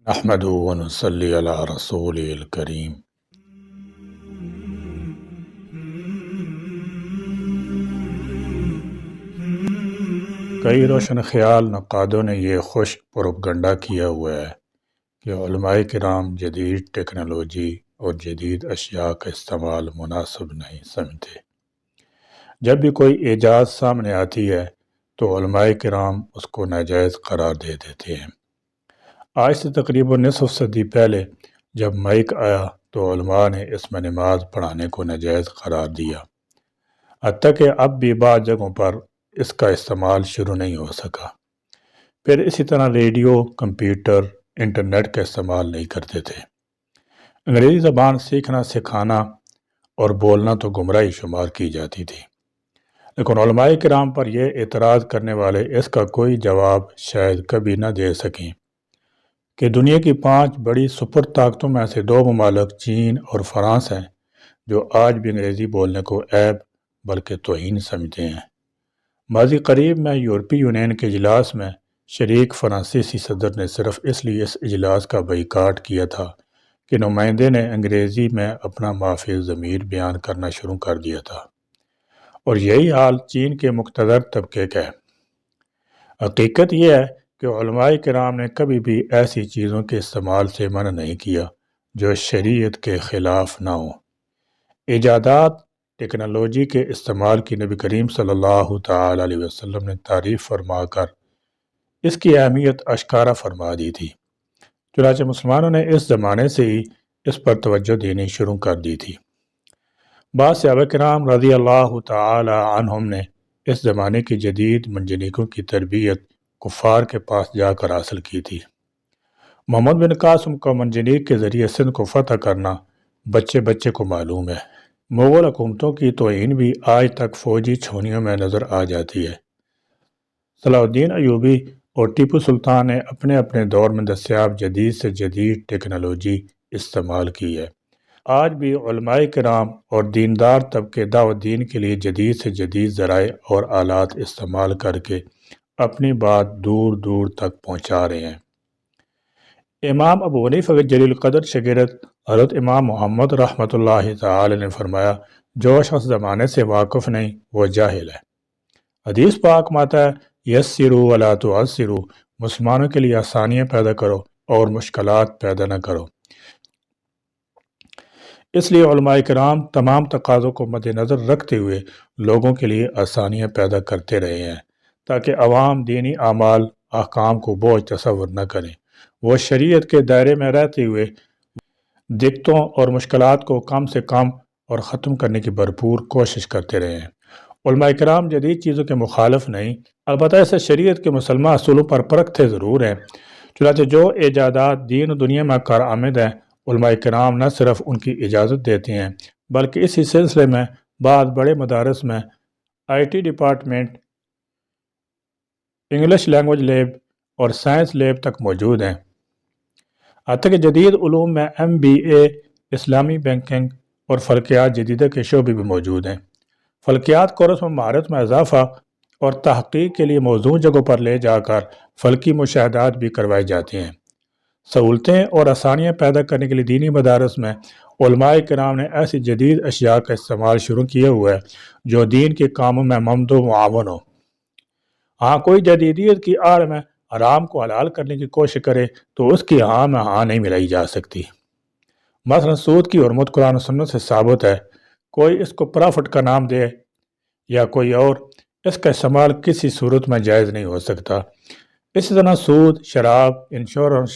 نحمدہ و نصلی علی رسولہ الکریم۔ کئی روشن خیال نقادوں نے یہ خوش پروپگنڈا کیا ہوا ہے کہ علماء کرام جدید ٹیکنالوجی اور جدید اشیاء کا استعمال مناسب نہیں سمجھتے۔ جب بھی کوئی ایجاد سامنے آتی ہے تو علماء کرام اس کو ناجائز قرار دے دیتے ہیں۔ آج سے تقریباً نصف صدی پہلے جب مائک آیا تو علماء نے اس میں نماز پڑھانے کو ناجائز قرار دیا، حتیٰ کہ اب بھی بعض جگہوں پر اس کا استعمال شروع نہیں ہو سکا۔ پھر اسی طرح ریڈیو، کمپیوٹر، انٹرنیٹ کا استعمال نہیں کرتے تھے۔ انگریزی زبان سیکھنا، سکھانا اور بولنا تو گمراہی شمار کی جاتی تھی، لیکن علماء کرام پر یہ اعتراض کرنے والے اس کا کوئی جواب شاید کبھی نہ دے سکیں کہ دنیا کی 5 بڑی سپر طاقتوں میں سے 2 ممالک چین اور فرانس ہیں جو آج بھی انگریزی بولنے کو عیب بلکہ توہین سمجھتے ہیں۔ ماضی قریب میں یورپی یونین کے اجلاس میں شریک فرانسیسی صدر نے صرف اس لیے اس اجلاس کا بائیکاٹ کیا تھا کہ نمائندے نے انگریزی میں اپنا مافی ضمیر بیان کرنا شروع کر دیا تھا، اور یہی حال چین کے مقتدر طبقے کا ہے۔ حقیقت یہ ہے کہ علماء کرام نے کبھی بھی ایسی چیزوں کے استعمال سے منع نہیں کیا جو شریعت کے خلاف نہ ہوں۔ ایجادات ٹیکنالوجی کے استعمال کی نبی کریم صلی اللہ تعالی علیہ وسلم نے تعریف فرما کر اس کی اہمیت اشکارا فرما دی تھی، چنانچہ مسلمانوں نے اس زمانے سے ہی اس پر توجہ دینی شروع کر دی تھی۔ بعض صحابہ کرام رضی اللہ تعالی عنہم نے اس زمانے کی جدید منجنیقوں کی تربیت کفار کے پاس جا کر حاصل کی تھی۔ محمد بن قاسم کا منجنیق کے ذریعے سندھ کو فتح کرنا بچے بچے کو معلوم ہے۔ مغل حکومتوں کی توہین بھی آج تک فوجی چھونیوں میں نظر آ جاتی ہے۔ صلاح الدین ایوبی اور ٹیپو سلطان نے اپنے اپنے دور میں دستیاب جدید سے جدید ٹیکنالوجی استعمال کی ہے۔ آج بھی علماء کرام اور دیندار طبقے دعوت دین کے لیے جدید سے جدید ذرائع اور آلات استعمال کر کے اپنی بات دور دور تک پہنچا رہے ہیں۔ امام ابو حنیفہ کے جلیل القدر شاگرد حضرت امام محمد رحمۃ اللہ تعالی نے فرمایا، جو شخص زمانے سے واقف نہیں وہ جاہل ہے۔ حدیث پاک ماتا ہے، یسروا ولا تعسروا، مسلمانوں کے لیے آسانیاں پیدا کرو اور مشکلات پیدا نہ کرو۔ اس لیے علماء کرام تمام تقاضوں کو مد نظر رکھتے ہوئے لوگوں کے لیے آسانیاں پیدا کرتے رہے ہیں تاکہ عوام دینی اعمال احکام کو بوجھ تصور نہ کریں۔ وہ شریعت کے دائرے میں رہتے ہوئے دقتوں اور مشکلات کو کم سے کم اور ختم کرنے کی بھرپور کوشش کرتے رہے ہیں۔ علماء کرام جدید چیزوں کے مخالف نہیں، البتہ اسے شریعت کے مسلمہ اصولوں پر پرکھتے ضرور ہیں۔ چنانچہ جو ایجادات دین و دنیا میں کارآمد ہیں، علماء کرام نہ صرف ان کی اجازت دیتے ہیں بلکہ اسی سلسلے میں بعض بڑے مدارس میں IT department, English language lab اور سائنس لیب تک موجود ہیں۔ حتیٰ کہ جدید علوم میں MBA، اسلامی بینکنگ اور فلکیات جدیدہ کے شعبے بھی موجود ہیں۔ فلکیات کورس میں مہارت میں اضافہ اور تحقیق کے لیے موزوں جگہوں پر لے جا کر فلکی مشاہدات بھی کروائے جاتے ہیں۔ سہولتیں اور آسانیاں پیدا کرنے کے لیے دینی مدارس میں علماء کرام نے ایسی جدید اشیاء کا استعمال شروع کیا ہوا ہے جو دین کے کاموں میں ممد و معاون ہو۔ ہاں کوئی جدیدیت کی آڑ میں حرام کو حلال کرنے کی کوشش کرے تو اس کی ہاں میں ہاں نہیں ملائی جا سکتی۔ مثلا سود کی حرمت قرآن و سنت سے ثابت ہے، کوئی اس کو پرافٹ کا نام دے یا کوئی اور، اس کا استعمال کسی صورت میں جائز نہیں ہو سکتا۔ اسی طرح سود، شراب، انشورنس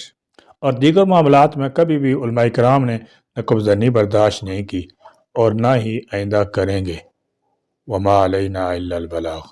اور دیگر معاملات میں کبھی بھی علماء کرام نے نقب زنی برداشت نہیں کی اور نہ ہی آئندہ کریں گے۔ وما علینا الا البلاغ۔